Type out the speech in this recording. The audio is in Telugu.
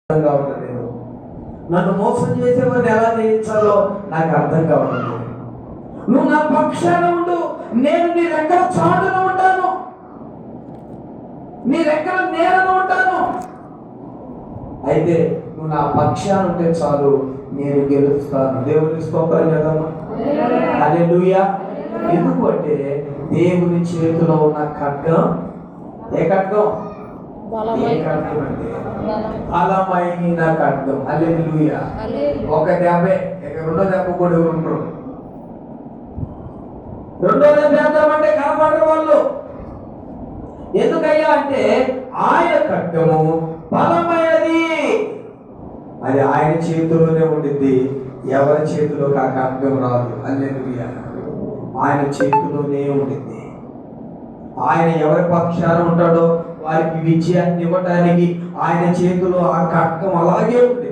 అర్థం కావట్లేదు. నన్ను మోసం చేసేవాడిని ఎలా జయించాలో నాకు అర్థం కావట్లేదు. నువ్వు నా పక్షాన ఉండు, నేను నీ రెక్కల చాటున ఉంటాను, నీ రెక్కల నేలను ఉంటాను. అయితే నువ్వు నా పక్షాన ఉంటే చాలు, నేను గెలుస్తాను. దేవుని స్తోత్రం చేద్దామా? హల్లెలూయా. ఎందుకు అంటే దేవుని చేతిలో ఉన్న ఖడ్గం, ఏ ఖడ్గం? ఏ ఖడ్గం అంటే బలమైన ఖడ్గం. హల్లెలూయా. ఒక దెబ్బ, రెండో దెబ్బ కూడా ఉంటారు. రెండో దెబ్బ వేద్దామంటే కనపడరు వాళ్ళు. ఎందుకయ్యా అంటే ఆయన ఖడ్గము బలమైనది, అది ఆయన చేతిలోనే ఉండిద్ది. ఎవరి చేతిలోకి ఆ ఖడ్గం రాదు. హల్లెలూయా. ఆయన చేతిలోనే ఉండిద్ది. ఆయన ఎవరి పక్షాన ఉంటాడో వారికి విజయాన్ని ఇవ్వటానికి ఆయన చేతిలో ఆ ఖడ్గం అలాగే ఉంటుంది.